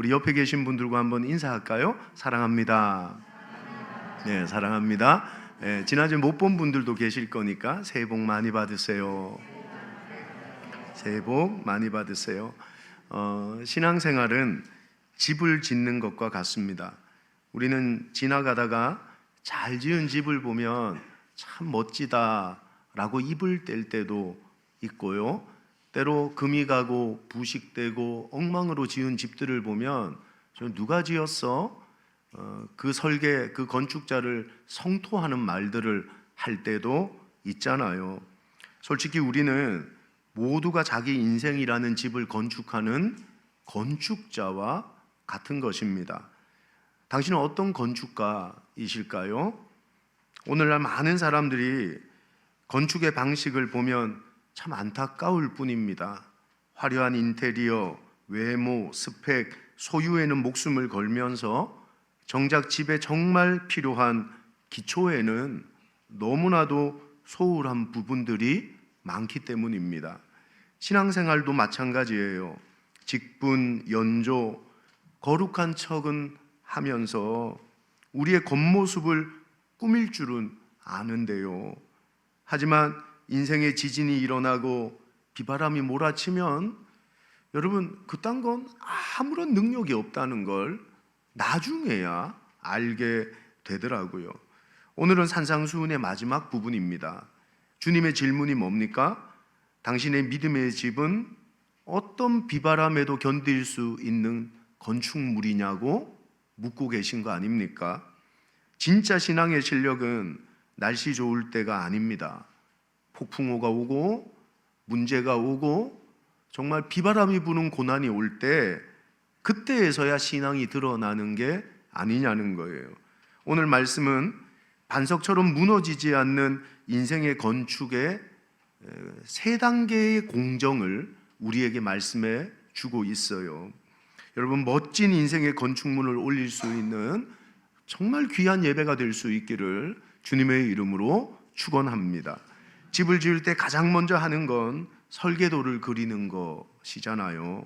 우리 옆에 계신 분들과 한번 인사할까요? 사랑합니다. 네, 사랑합니다. 네, 지난주에 못 본 분들도 계실 거니까 새해 복 많이 받으세요. 새해 복 많이 받으세요. 신앙생활은 집을 짓는 것과 같습니다. 우리는 지나가다가 잘 지은 집을 보면 참 멋지다라고 입을 뗄 때도 있고요. 때로 금이 가고 부식되고 엉망으로 지은 집들을 보면 누가 지었어? 그 설계, 그 건축자를 성토하는 말들을 할 때도 있잖아요. 솔직히 우리는 모두가 자기 인생이라는 집을 건축하는 건축자와 같은 것입니다. 당신은 어떤 건축가이실까요? 오늘날 많은 사람들이 건축의 방식을 보면 참 안타까울 뿐입니다. 화려한 인테리어, 외모, 스펙, 소유에는 목숨을 걸면서 정작 집에 정말 필요한 기초에는 너무나도 소홀한 부분들이 많기 때문입니다. 신앙생활도 마찬가지예요. 직분, 연조, 거룩한 척은 하면서 우리의 겉모습을 꾸밀 줄은 아는데요. 하지만 인생의 지진이 일어나고 비바람이 몰아치면 여러분 그딴 건 아무런 능력이 없다는 걸 나중에야 알게 되더라고요. 오늘은 산상수훈의 마지막 부분입니다. 주님의 질문이 뭡니까? 당신의 믿음의 집은 어떤 비바람에도 견딜 수 있는 건축물이냐고 묻고 계신 거 아닙니까? 진짜 신앙의 실력은 날씨 좋을 때가 아닙니다. 폭풍우가 오고 문제가 오고 정말 비바람이 부는 고난이 올 때 그때에서야 신앙이 드러나는 게 아니냐는 거예요. 오늘 말씀은 반석처럼 무너지지 않는 인생의 건축의 세 단계의 공정을 우리에게 말씀해 주고 있어요. 여러분 멋진 인생의 건축물을 올릴 수 있는 정말 귀한 예배가 될 수 있기를 주님의 이름으로 축원합니다. 집을 지을 때 가장 먼저 하는 건 설계도를 그리는 것이잖아요.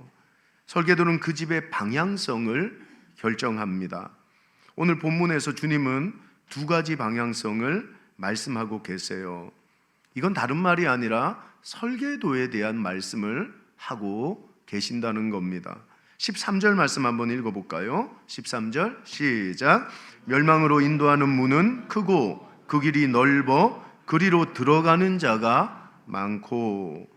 설계도는 그 집의 방향성을 결정합니다. 오늘 본문에서 주님은 두 가지 방향성을 말씀하고 계세요. 이건 다른 말이 아니라 설계도에 대한 말씀을 하고 계신다는 겁니다. 13절 말씀 한번 읽어볼까요? 13절 시작. 멸망으로 인도하는 문은 크고 그 길이 넓어 그리로 들어가는 자가 많고.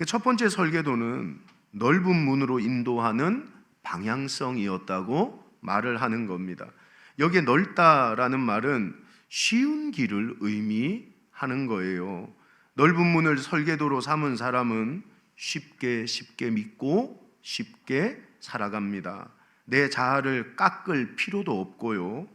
첫 번째 설계도는 넓은 문으로 인도하는 방향성이었다고 말을 하는 겁니다. 여기에 넓다라는 말은 쉬운 길을 의미하는 거예요. 넓은 문을 설계도로 삼은 사람은 쉽게 믿고 쉽게 살아갑니다. 내 자아를 깎을 필요도 없고요.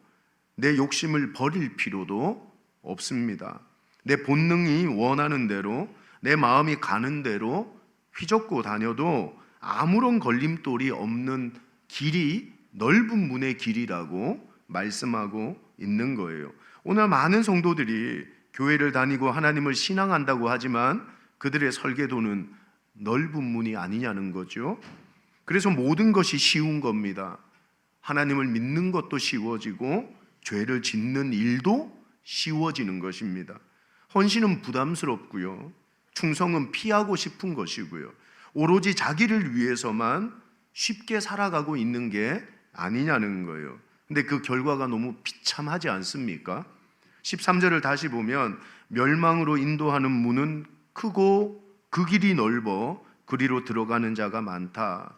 내 욕심을 버릴 필요도 없습니다. 내 본능이 원하는 대로, 내 마음이 가는 대로 휘젓고 다녀도 아무런 걸림돌이 없는 길이 넓은 문의 길이라고 말씀하고 있는 거예요. 오늘 많은 성도들이 교회를 다니고 하나님을 신앙한다고 하지만 그들의 설계도는 넓은 문이 아니냐는 거죠. 그래서 모든 것이 쉬운 겁니다. 하나님을 믿는 것도 쉬워지고 죄를 짓는 일도 쉬워지는 것입니다. 헌신은 부담스럽고요. 충성은 피하고 싶은 것이고요. 오로지 자기를 위해서만 쉽게 살아가고 있는 게 아니냐는 거예요. 근데 그 결과가 너무 비참하지 않습니까? 13절을 다시 보면 멸망으로 인도하는 문은 크고 그 길이 넓어 그리로 들어가는 자가 많다.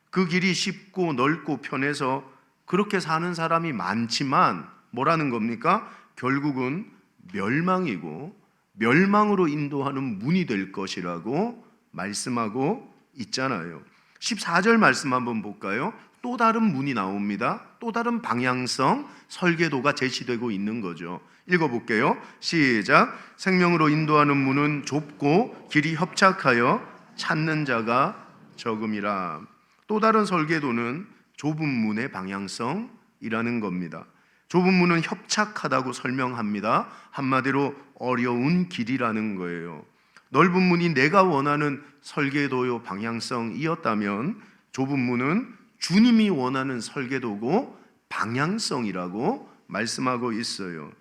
그 길이 쉽고 넓고 편해서 그렇게 사는 사람이 많지만 뭐라는 겁니까? 결국은 멸망이고 멸망으로 인도하는 문이 될 것이라고 말씀하고 있잖아요. 14절 말씀 한번 볼까요? 또 다른 문이 나옵니다. 또 다른 방향성, 설계도가 제시되고 있는 거죠. 읽어볼게요. 시작. 생명으로 인도하는 문은 좁고 길이 협착하여 찾는 자가 적음이라. 또 다른 설계도는 좁은 문의 방향성이라는 겁니다. 좁은 문은 협착하다고 설명합니다. 한마디로 어려운 길이라는 거예요. 넓은 문이 내가 원하는 설계도요 방향성이었다면 좁은 문은 주님이 원하는 설계도고 방향성이라고 말씀하고 있어요.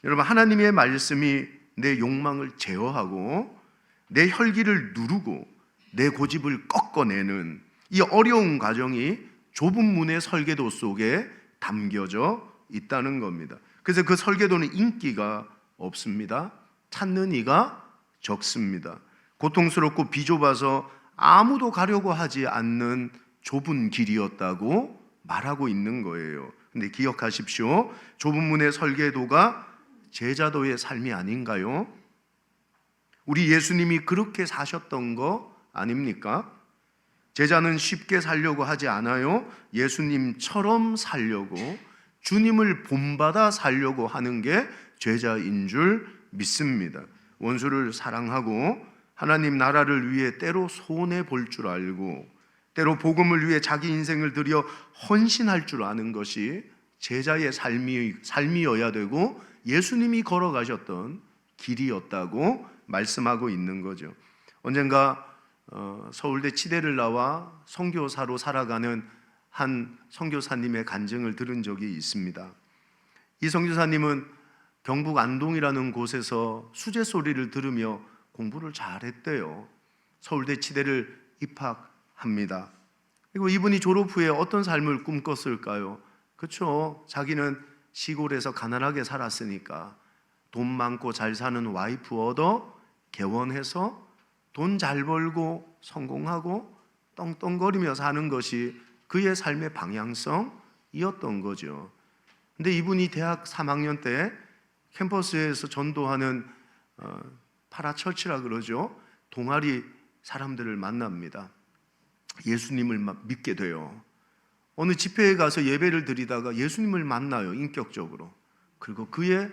여러분, 하나님의 말씀이 내 욕망을 제어하고 내 혈기를 누르고 내 고집을 꺾어내는 이 어려운 과정이 좁은 문의 설계도 속에 담겨져 있다는 겁니다. 그래서 그 설계도는 인기가 없습니다. 찾는 이가 적습니다. 고통스럽고 비좁아서 아무도 가려고 하지 않는 좁은 길이었다고 말하고 있는 거예요. 근데 기억하십시오. 좁은 문의 설계도가 제자도의 삶이 아닌가요? 우리 예수님이 그렇게 사셨던 거 아닙니까? 제자는 쉽게 살려고 하지 않아요. 예수님처럼 살려고, 주님을 본받아 살려고 하는 게 제자인 줄 믿습니다. 원수를 사랑하고 하나님 나라를 위해 때로 손해 볼 줄 알고 때로 복음을 위해 자기 인생을 들여 헌신할 줄 아는 것이 제자의 삶이어야 되고 예수님이 걸어가셨던 길이었다고 말씀하고 있는 거죠. 언젠가 서울대 치대를 나와 선교사로 살아가는 한 선교사님의 간증을 들은 적이 있습니다. 이 선교사님은 경북 안동이라는 곳에서 수제 소리를 들으며 공부를 잘했대요. 서울대 치대를 입학합니다. 그리고 이분이 졸업 후에 어떤 삶을 꿈꿨을까요? 그렇죠. 자기는 시골에서 가난하게 살았으니까 돈 많고 잘 사는 와이프 얻어 개원해서 돈 잘 벌고 성공하고 떵떵거리며 사는 것이 그의 삶의 방향성이었던 거죠. 근데 이분이 대학 3학년 때 캠퍼스에서 전도하는 파라처치라 그러죠. 동아리 사람들을 만납니다. 예수님을 믿게 돼요. 어느 집회에 가서 예배를 드리다가 예수님을 만나요. 인격적으로. 그리고 그의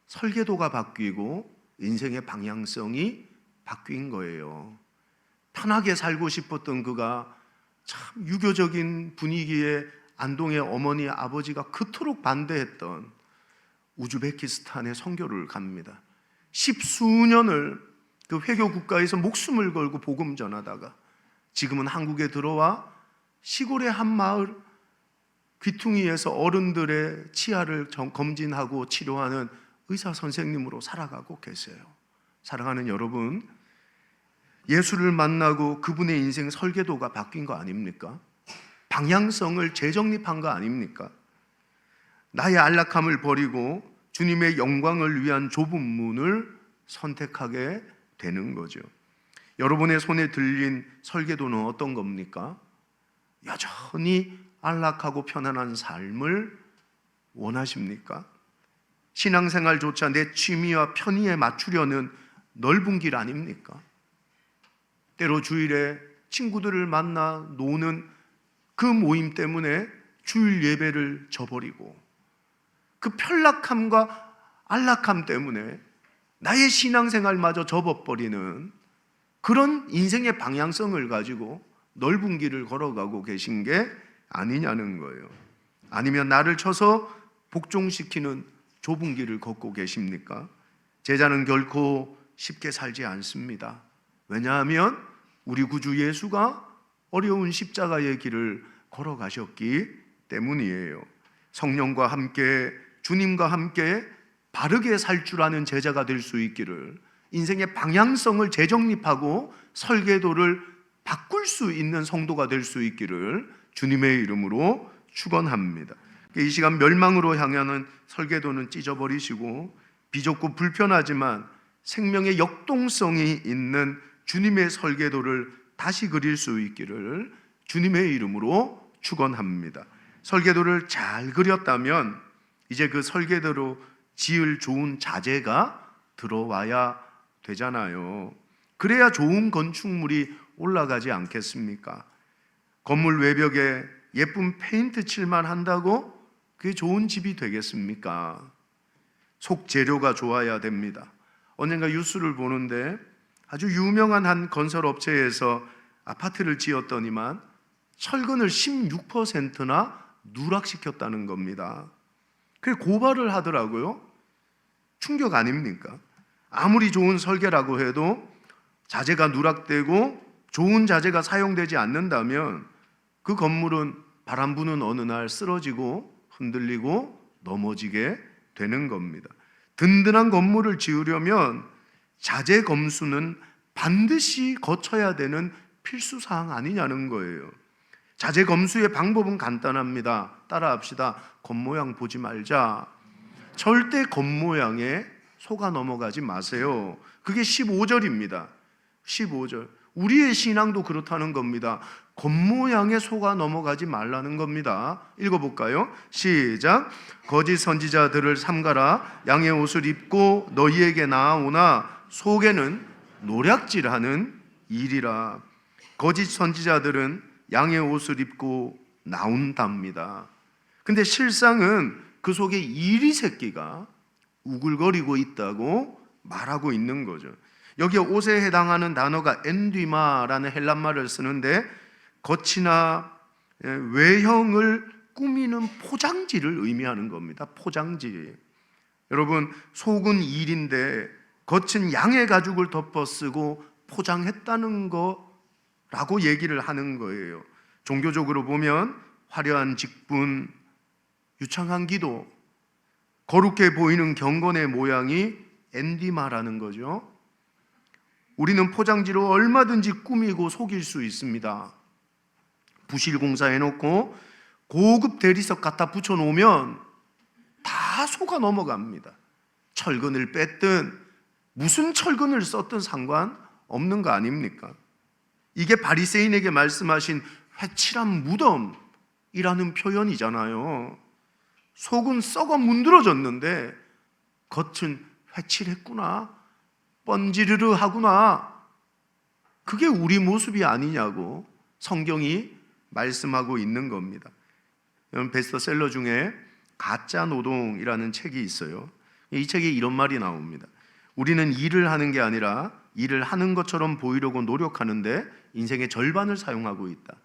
설계도가 바뀌고 인생의 방향성이 바뀐 거예요. 편하게 살고 싶었던 그가 참 유교적인 분위기에 안동의 어머니 아버지가 그토록 반대했던 우즈베키스탄에 선교를 갑니다. 10수년을 그 회교 국가에서 목숨을 걸고 복음 전하다가 지금은 한국에 들어와 시골의 한 마을 귀퉁이에서 어른들의 치아를 검진하고 치료하는 의사 선생님으로 살아가고 계세요. 사랑하는 여러분, 예수를 만나고 그분의 인생 설계도가 바뀐 거 아닙니까? 방향성을 재정립한 거 아닙니까? 나의 안락함을 버리고 주님의 영광을 위한 좁은 문을 선택하게 되는 거죠. 여러분의 손에 들린 설계도는 어떤 겁니까? 여전히 안락하고 편안한 삶을 원하십니까? 신앙생활조차 내 취미와 편의에 맞추려는 넓은 길 아닙니까? 때로 주일에 친구들을 만나 노는 그 모임 때문에 주일 예배를 저버리고 그 편락함과 안락함 때문에 나의 신앙생활마저 접어버리는 그런 인생의 방향성을 가지고 넓은 길을 걸어가고 계신 게 아니냐는 거예요. 아니면 나를 쳐서 복종시키는 좁은 길을 걷고 계십니까? 제자는 결코 쉽게 살지 않습니다. 왜냐하면 우리 구주 예수가 어려운 십자가의 길을 걸어가셨기 때문이에요. 성령과 함께 주님과 함께 바르게 살 줄 아는 제자가 될 수 있기를, 인생의 방향성을 재정립하고 설계도를 바꿀 수 있는 성도가 될 수 있기를 주님의 이름으로 축원합니다. 이 시간 멸망으로 향하는 설계도는 찢어버리시고 비좁고 불편하지만 생명의 역동성이 있는 주님의 설계도를 다시 그릴 수 있기를 주님의 이름으로 축원합니다. 설계도를 잘 그렸다면 이제 그 설계도로 지을 좋은 자재가 들어와야 되잖아요. 그래야 좋은 건축물이 올라가지 않겠습니까? 건물 외벽에 예쁜 페인트 칠만 한다고 그게 좋은 집이 되겠습니까? 속재료가 좋아야 됩니다. 언젠가 뉴스를 보는데 아주 유명한 한 건설업체에서 아파트를 지었더니만 철근을 16%나 누락시켰다는 겁니다. 그게 고발을 하더라고요. 충격 아닙니까? 아무리 좋은 설계라고 해도 자재가 누락되고 좋은 자재가 사용되지 않는다면 그 건물은 바람 부는 어느 날 쓰러지고 흔들리고 넘어지게 되는 겁니다. 든든한 건물을 지으려면 자재 검수는 반드시 거쳐야 되는 필수 사항 아니냐는 거예요. 자재 검수의 방법은 간단합니다. 따라합시다. 겉모양 보지 말자. 절대 겉모양에 속아 넘어가지 마세요. 그게 15절입니다. 15절. 우리의 신앙도 그렇다는 겁니다. 겉모양에 속아 넘어가지 말라는 겁니다. 읽어볼까요? 시작. 거짓 선지자들을 삼가라. 양의 옷을 입고 너희에게 나아오나 속에는 노략질하는 일이라. 거짓 선지자들은 양의 옷을 입고 나온답니다. 근데 실상은 그 속에 이리 새끼가 우글거리고 있다고 말하고 있는 거죠. 여기에 옷에 해당하는 단어가 엔디마라는 헬란말을 쓰는데 겉이나 외형을 꾸미는 포장지를 의미하는 겁니다. 포장지. 여러분, 속은 일인데 겉은 양의 가죽을 덮어 쓰고 포장했다는 거라고 얘기를 하는 거예요. 종교적으로 보면 화려한 직분, 유창한 기도, 거룩해 보이는 경건의 모양이 엔디마라는 거죠. 우리는 포장지로 얼마든지 꾸미고 속일 수 있습니다. 부실공사 해놓고 고급 대리석 갖다 붙여놓으면 다 속아 넘어갑니다. 철근을 뺐든 무슨 철근을 썼든 상관없는 거 아닙니까? 이게 바리새인에게 말씀하신 회칠한 무덤이라는 표현이잖아요. 속은 썩어 문드러졌는데 겉은 회칠했구나, 번지르르 하구나. 그게 우리 모습이 아니냐고 성경이 말씀하고 있는 겁니다. 베스트셀러 중에 가짜 노동이라는 책이 있어요. 이 책에 이런 말이 나옵니다. 우리는 일을 하는 게 아니라 일을 하는 것처럼 보이려고 노력하는데 인생의 절반을 사용하고 있다.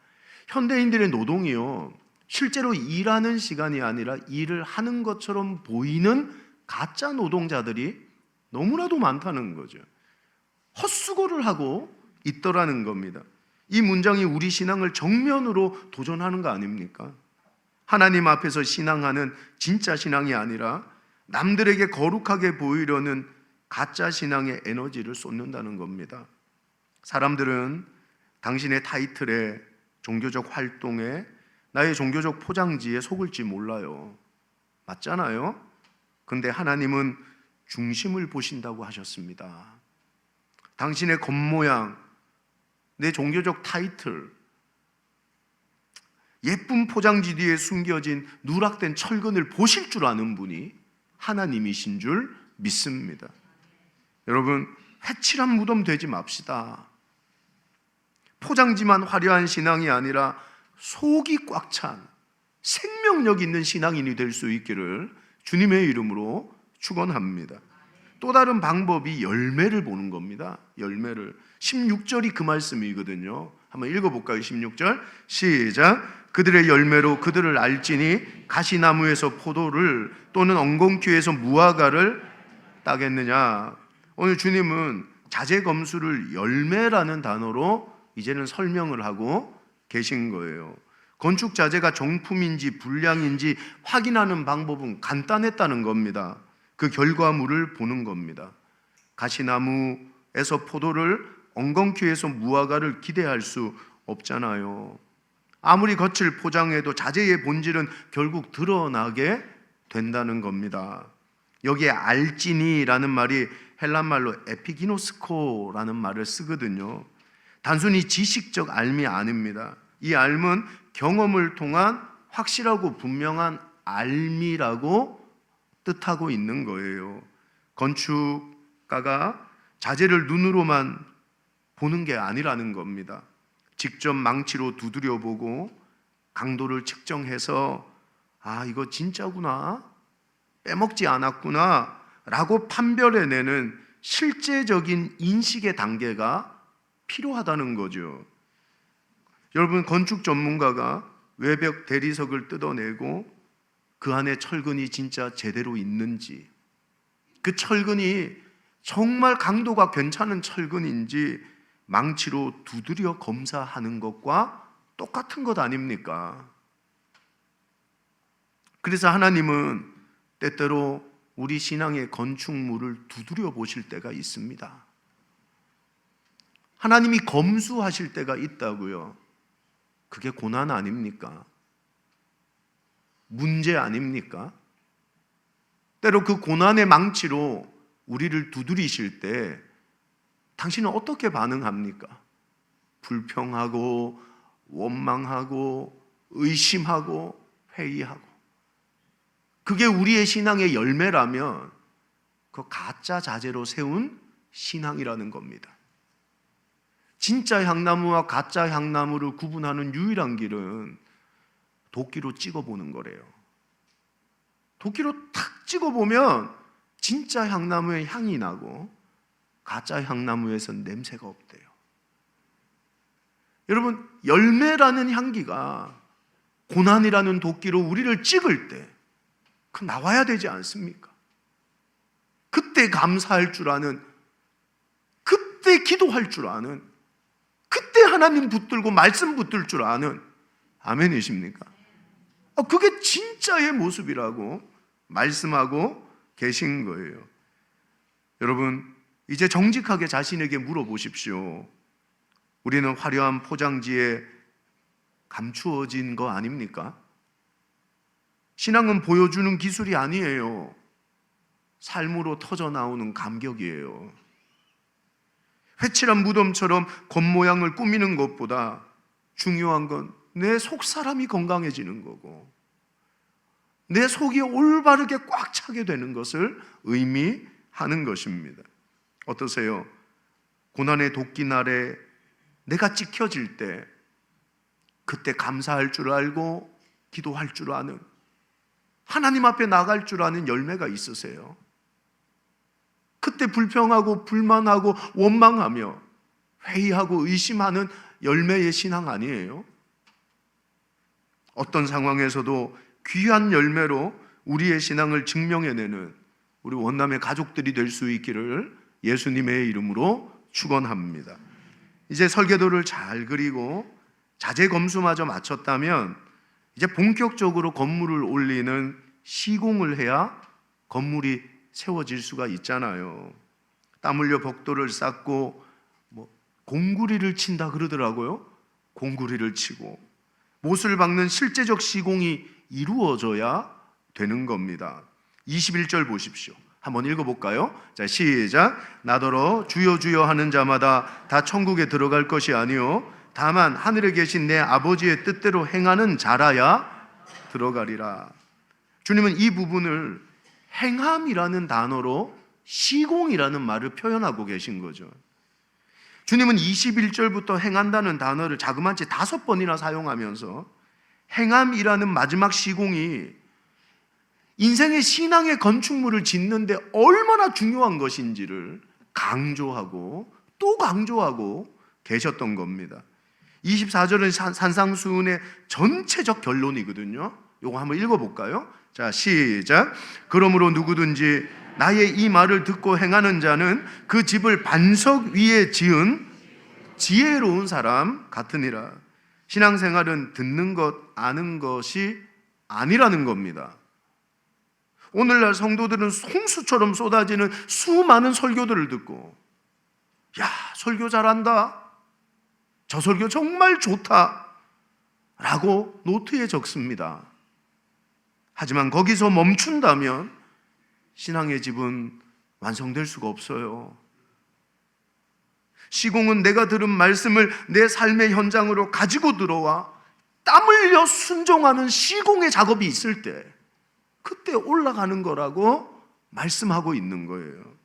현대인들의 노동이요, 실제로 일하는 시간이 아니라 일을 하는 것처럼 보이는 가짜 노동자들이 너무나도 많다는 거죠. 헛수고를 하고 있더라는 겁니다. 이 문장이 우리 신앙을 정면으로 도전하는 거 아닙니까? 하나님 앞에서 신앙하는 진짜 신앙이 아니라 남들에게 거룩하게 보이려는 가짜 신앙의 에너지를 쏟는다는 겁니다. 사람들은 당신의 타이틀에, 종교적 활동에, 나의 종교적 포장지에 속을지 몰라요. 맞잖아요? 근데 하나님은 중심을 보신다고 하셨습니다. 당신의 겉모양, 내 종교적 타이틀, 예쁜 포장지 뒤에 숨겨진 누락된 철근을 보실 줄 아는 분이 하나님이신 줄 믿습니다. 여러분, 회칠한 무덤 되지 맙시다. 포장지만 화려한 신앙이 아니라 속이 꽉 찬 생명력 있는 신앙인이 될 수 있기를 주님의 이름으로 축원합니다. 또 다른 방법이 열매를 보는 겁니다. 열매를. 16절이 그 말씀이거든요. 한번 읽어볼까요? 16절 시작. 그들의 열매로 그들을 알지니 가시나무에서 포도를 또는 엉겅퀴에서 무화과를 따겠느냐. 오늘 주님은 자재검수를 열매라는 단어로 이제는 설명을 하고 계신 거예요. 건축 자재가 정품인지 불량인지 확인하는 방법은 간단했다는 겁니다. 그 결과물을 보는 겁니다. 가시나무에서 포도를, 엉겅퀴에서 무화과를 기대할 수 없잖아요. 아무리 겉을 포장해도 자재의 본질은 결국 드러나게 된다는 겁니다. 여기에 알지니라는 말이 헬란말로 에피기노스코라는 말을 쓰거든요. 단순히 지식적 알미 아닙니다. 이 알은 경험을 통한 확실하고 분명한 알미라고 뜻하고 있는 거예요. 건축가가 자재를 눈으로만 보는 게 아니라는 겁니다. 직접 망치로 두드려 보고 강도를 측정해서 아, 이거 진짜구나, 빼먹지 않았구나 라고 판별해내는 실제적인 인식의 단계가 필요하다는 거죠. 여러분, 건축 전문가가 외벽 대리석을 뜯어내고 그 안에 철근이 진짜 제대로 있는지, 그 철근이 정말 강도가 괜찮은 철근인지 망치로 두드려 검사하는 것과 똑같은 것 아닙니까? 그래서 하나님은 때때로 우리 신앙의 건축물을 두드려 보실 때가 있습니다. 하나님이 검수하실 때가 있다고요. 그게 고난 아닙니까? 문제 아닙니까? 때로 그 고난의 망치로 우리를 두드리실 때 당신은 어떻게 반응합니까? 불평하고 원망하고 의심하고 회의하고. 그게 우리의 신앙의 열매라면 그 가짜 자재로 세운 신앙이라는 겁니다. 진짜 향나무와 가짜 향나무를 구분하는 유일한 길은 도끼로 찍어보는 거래요. 도끼로 탁 찍어보면 진짜 향나무의 향이 나고 가짜 향나무에선 냄새가 없대요. 여러분, 열매라는 향기가 고난이라는 도끼로 우리를 찍을 때 그 나와야 되지 않습니까? 그때 감사할 줄 아는, 그때 기도할 줄 아는, 그때 하나님 붙들고 말씀 붙들 줄 아는, 아멘이십니까? 그게 진짜의 모습이라고 말씀하고 계신 거예요. 여러분, 이제 정직하게 자신에게 물어보십시오. 우리는 화려한 포장지에 감추어진 거 아닙니까? 신앙은 보여주는 기술이 아니에요. 삶으로 터져 나오는 감격이에요. 회칠한 무덤처럼 겉모양을 꾸미는 것보다 중요한 건 내 속사람이 건강해지는 거고 내 속이 올바르게 꽉 차게 되는 것을 의미하는 것입니다. 어떠세요? 고난의 도끼날에 내가 찍혀질 때 그때 감사할 줄 알고 기도할 줄 아는, 하나님 앞에 나갈 줄 아는 열매가 있으세요? 그때 불평하고 불만하고 원망하며 회의하고 의심하는 열매의 신앙 아니에요? 어떤 상황에서도 귀한 열매로 우리의 신앙을 증명해내는 우리 원남의 가족들이 될 수 있기를 예수님의 이름으로 축원합니다. 이제 설계도를 잘 그리고 자재 검수마저 마쳤다면 이제 본격적으로 건물을 올리는 시공을 해야 건물이 세워질 수가 있잖아요. 땀 흘려 벽돌을 쌓고 공구리를 친다 그러더라고요. 공구리를 치고 못을 박는 실제적 시공이 이루어져야 되는 겁니다. 21절 보십시오. 한번 읽어볼까요? 자, 시작. 나더러 주여 주여 하는 자마다 다 천국에 들어갈 것이 아니요 다만 하늘에 계신 내 아버지의 뜻대로 행하는 자라야 들어가리라. 주님은 이 부분을 행함이라는 단어로 시공이라는 말을 표현하고 계신 거죠. 주님은 21절부터 행한다는 단어를 자그마치 5번이나 사용하면서 행함이라는 마지막 시공이 인생의 신앙의 건축물을 짓는데 얼마나 중요한 것인지를 강조하고 또 강조하고 계셨던 겁니다. 24절은 산상수훈의 전체적 결론이거든요. 이거 한번 읽어볼까요? 자, 시작. 그러므로 누구든지 나의 이 말을 듣고 행하는 자는 그 집을 반석 위에 지은 지혜로운 사람 같으니라. 신앙생활은 듣는 것, 아는 것이 아니라는 겁니다. 오늘날 성도들은 홍수처럼 쏟아지는 수많은 설교들을 듣고, 야, 설교 잘한다, 저 설교 정말 좋다 라고 노트에 적습니다. 하지만 거기서 멈춘다면 신앙의 집은 완성될 수가 없어요. 시공은 내가 들은 말씀을 내 삶의 현장으로 가지고 들어와 땀 흘려 순종하는 시공의 작업이 있을 때 그때 올라가는 거라고 말씀하고 있는 거예요.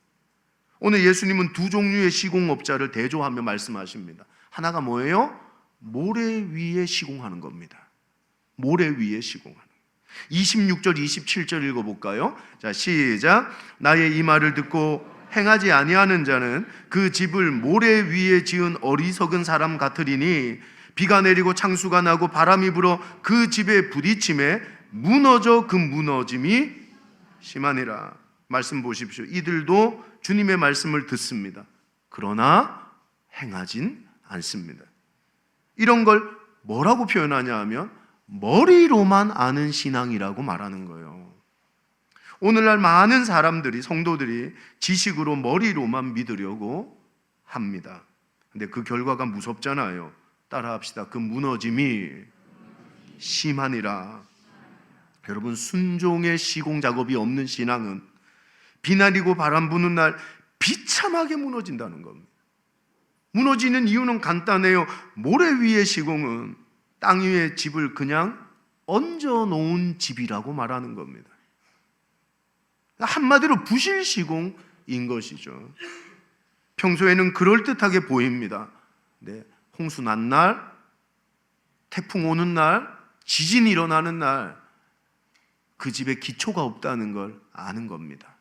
오늘 예수님은 두 종류의 시공업자를 대조하며 말씀하십니다. 하나가 뭐예요? 모래 위에 시공하는 겁니다. 모래 위에 시공하는. 26절 27절 읽어볼까요? 자, 시작. 나의 이 말을 듣고 행하지 아니하는 자는 그 집을 모래 위에 지은 어리석은 사람 같으리니 비가 내리고 창수가 나고 바람이 불어 그 집에 부딪힘에 무너져 그 무너짐이 심하니라. 말씀 보십시오. 이들도 주님의 말씀을 듣습니다. 그러나 행하진 않습니다. 이런 걸 뭐라고 표현하냐 하면 머리로만 아는 신앙이라고 말하는 거예요. 오늘날 많은 사람들이, 성도들이 지식으로 머리로만 믿으려고 합니다. 근데 그 결과가 무섭잖아요. 따라합시다. 그 무너짐이 심하니라. 여러분, 순종의 시공 작업이 없는 신앙은 비날이고 바람 부는 날 비참하게 무너진다는 겁니다. 무너지는 이유는 간단해요. 모래 위의 시공은 땅 위에 집을 그냥 얹어 놓은 집이라고 말하는 겁니다. 한마디로 부실 시공인 것이죠. 평소에는 그럴듯하게 보입니다. 네, 홍수 난 날, 태풍 오는 날, 지진이 일어나는 날, 그 집에 기초가 없다는 걸 아는 겁니다.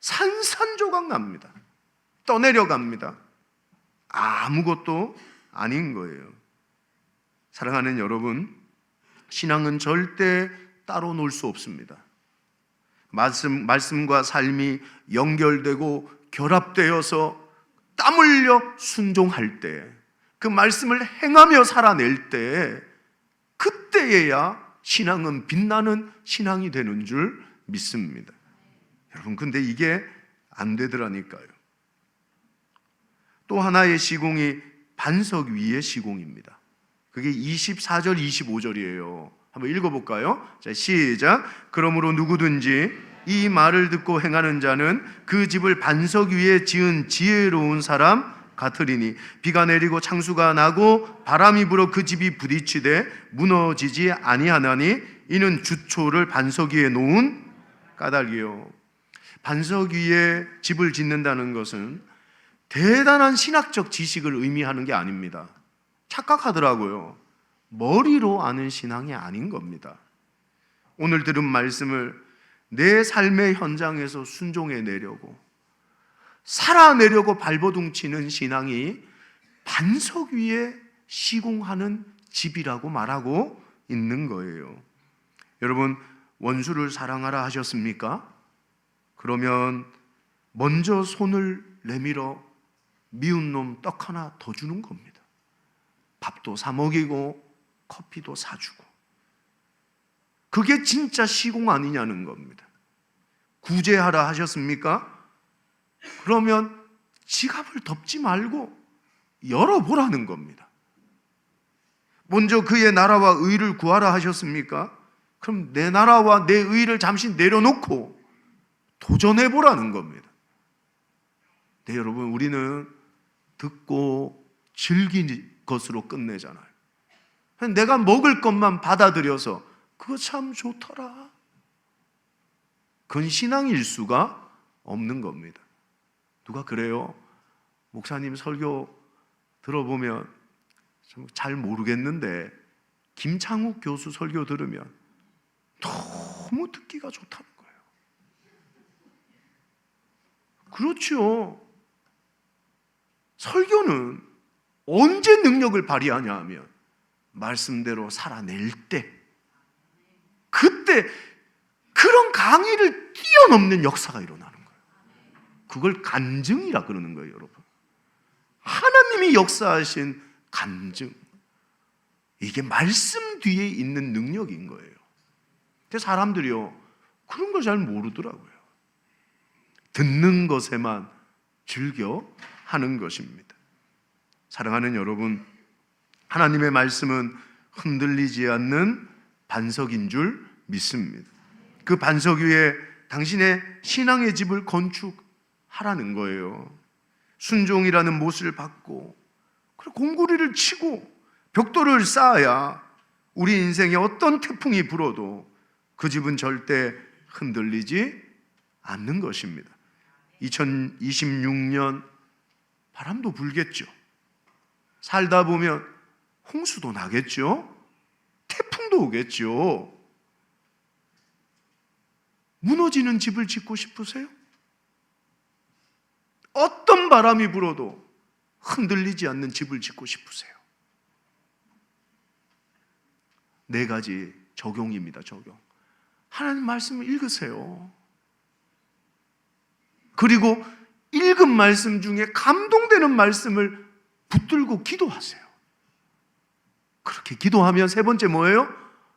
산산조각 납니다. 떠내려갑니다. 아무것도 아닌 거예요. 사랑하는 여러분, 신앙은 절대 따로 놀 수 없습니다. 말씀과 삶이 연결되고 결합되어서 땀 흘려 순종할 때, 그 말씀을 행하며 살아낼 때, 그때에야 신앙은 빛나는 신앙이 되는 줄 믿습니다. 여러분, 근데 이게 안 되더라니까요. 또 하나의 시공이 반석 위의 시공입니다. 그게 24절, 25절이에요. 한번 읽어볼까요? 자, 시작. 그러므로 누구든지 이 말을 듣고 행하는 자는 그 집을 반석 위에 지은 지혜로운 사람 같으리니 비가 내리고 창수가 나고 바람이 불어 그 집이 부딪히되 무너지지 아니하나니 이는 주초를 반석 위에 놓은 까닭이요. 반석 위에 집을 짓는다는 것은 대단한 신학적 지식을 의미하는 게 아닙니다. 착각하더라고요. 머리로 아는 신앙이 아닌 겁니다. 오늘 들은 말씀을 내 삶의 현장에서 순종해 내려고, 살아내려고 발버둥 치는 신앙이 반석 위에 시공하는 집이라고 말하고 있는 거예요. 여러분, 원수를 사랑하라 하셨습니까? 그러면 먼저 손을 내밀어 미운 놈 떡 하나 더 주는 겁니다. 밥도 사 먹이고 커피도 사주고. 그게 진짜 시공 아니냐는 겁니다. 구제하라 하셨습니까? 그러면 지갑을 덮지 말고 열어보라는 겁니다. 먼저 그의 나라와 의를 구하라 하셨습니까? 그럼 내 나라와 내 의를 잠시 내려놓고 도전해보라는 겁니다. 네, 여러분, 우리는 듣고 즐긴 것으로 끝내잖아요. 내가 먹을 것만 받아들여서 그거 참 좋더라. 그건 신앙일 수가 없는 겁니다. 누가 그래요? 목사님 설교 들어보면 잘 모르겠는데 김창욱 교수 설교 들으면 너무 듣기가 좋다는 거예요. 그렇죠. 설교는 언제 능력을 발휘하냐 하면 말씀대로 살아낼 때, 그때 그런 강의를 뛰어넘는 역사가 일어나는 거예요. 그걸 간증이라 그러는 거예요, 여러분. 하나님이 역사하신 간증. 이게 말씀 뒤에 있는 능력인 거예요. 근데 사람들이요, 그런 걸 잘 모르더라고요. 듣는 것에만 즐겨 하는 것입니다. 사랑하는 여러분, 하나님의 말씀은 흔들리지 않는 반석인 줄 믿습니다. 그 반석 위에 당신의 신앙의 집을 건축하라는 거예요. 순종이라는 못을 받고 공구리를 치고 벽돌을 쌓아야 우리 인생에 어떤 태풍이 불어도 그 집은 절대 흔들리지 않는 것입니다. 2026년 바람도 불겠죠. 살다 보면 홍수도 나겠죠. 태풍도 오겠죠. 무너지는 집을 짓고 싶으세요? 어떤 바람이 불어도 흔들리지 않는 집을 짓고 싶으세요? 4가지 적용입니다. 적용. 하나님 말씀을 읽으세요. 그리고 읽은 말씀 중에 감동되는 말씀을 붙들고 기도하세요. 그렇게 기도하면 세 번째 뭐예요?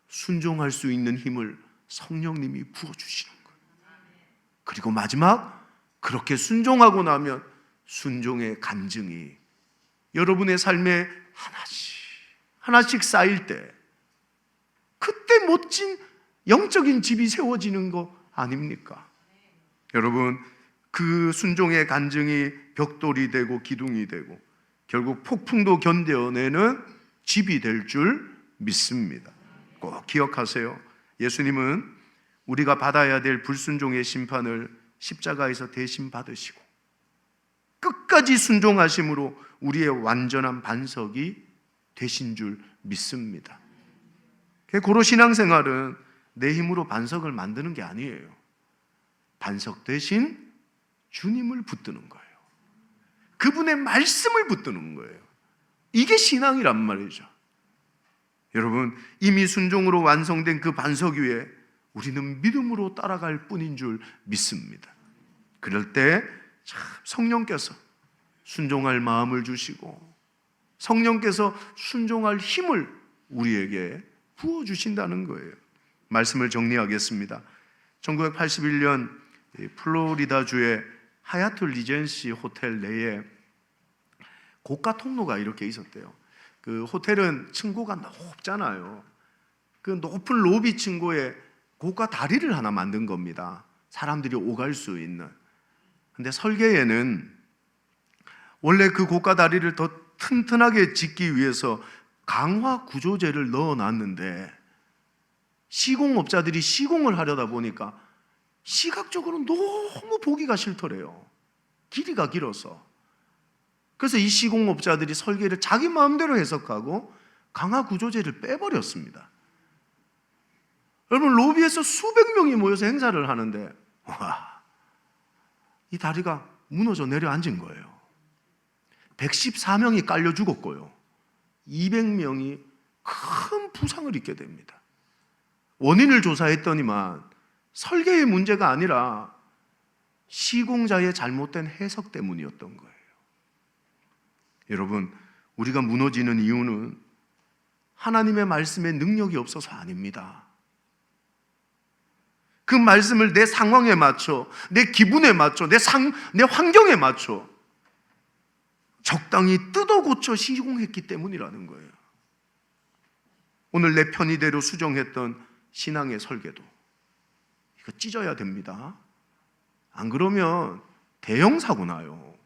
순종할 수 있는 힘을 성령님이 부어주시는 거예요. 그리고 마지막, 그렇게 순종하고 나면 순종의 간증이 여러분의 삶에 하나씩 쌓일 때, 그때 멋진 영적인 집이 세워지는 거 아닙니까? 여러분, 그 순종의 간증이 벽돌이 되고 기둥이 되고 결국 폭풍도 견뎌내는 집이 될 줄 믿습니다. 꼭 기억하세요. 예수님은 우리가 받아야 될 불순종의 심판을 십자가에서 대신 받으시고 끝까지 순종하심으로 우리의 완전한 반석이 되신 줄 믿습니다. 고로 신앙생활은 내 힘으로 반석을 만드는 게 아니에요. 반석 대신 주님을 붙드는 거예요. 그분의 말씀을 붙드는 거예요. 이게 신앙이란 말이죠. 여러분, 이미 순종으로 완성된 그 반석 위에 우리는 믿음으로 따라갈 뿐인 줄 믿습니다. 그럴 때 참 성령께서 순종할 마음을 주시고 성령께서 순종할 힘을 우리에게 부어주신다는 거예요. 말씀을 정리하겠습니다. 1981년 플로리다주의 하얏트 리젠시 호텔 내에 고가 통로가 이렇게 있었대요. 그 호텔은 층고가 높잖아요. 그 높은 로비 층고에 고가 다리를 하나 만든 겁니다. 사람들이 오갈 수 있는. 근데 설계에는 원래 그 고가 다리를 더 튼튼하게 짓기 위해서 강화 구조재를 넣어놨는데 시공업자들이 시공을 하려다 보니까 시각적으로 너무 보기가 싫더래요. 길이가 길어서. 그래서 이 시공업자들이 설계를 자기 마음대로 해석하고 강화 구조재를 빼버렸습니다. 여러분, 로비에서 수백 명이 모여서 행사를 하는데 와, 이 다리가 무너져 내려앉은 거예요. 114명이 깔려 죽었고요. 200명이 큰 부상을 입게 됩니다. 원인을 조사했더니만 설계의 문제가 아니라 시공자의 잘못된 해석 때문이었던 거예요. 여러분, 우리가 무너지는 이유는 하나님의 말씀에 능력이 없어서 아닙니다. 그 말씀을 내 상황에 맞춰, 내 기분에 맞춰, 내 환경에 맞춰 적당히 뜯어 고쳐 시공했기 때문이라는 거예요. 오늘 내 편의대로 수정했던 신앙의 설계도 이거 찢어야 됩니다. 안 그러면 대형 사고 나요.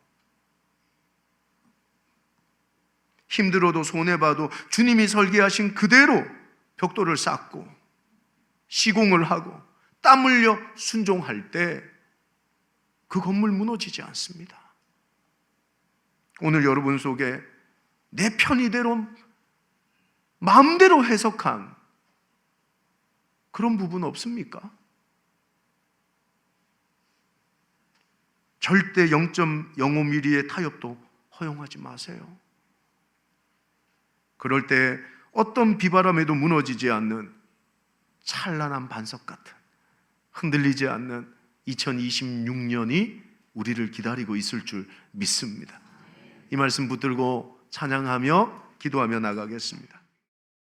힘들어도 손해봐도 주님이 설계하신 그대로 벽돌을 쌓고 시공을 하고 땀 흘려 순종할 때 그 건물 무너지지 않습니다. 오늘 여러분 속에 내 편의대로 마음대로 해석한 그런 부분 없습니까? 절대 0.05mm의 타협도 허용하지 마세요. 그럴 때 어떤 비바람에도 무너지지 않는 찬란한 반석 같은 흔들리지 않는 2026년이 우리를 기다리고 있을 줄 믿습니다. 이 말씀 붙들고 찬양하며 기도하며 나가겠습니다.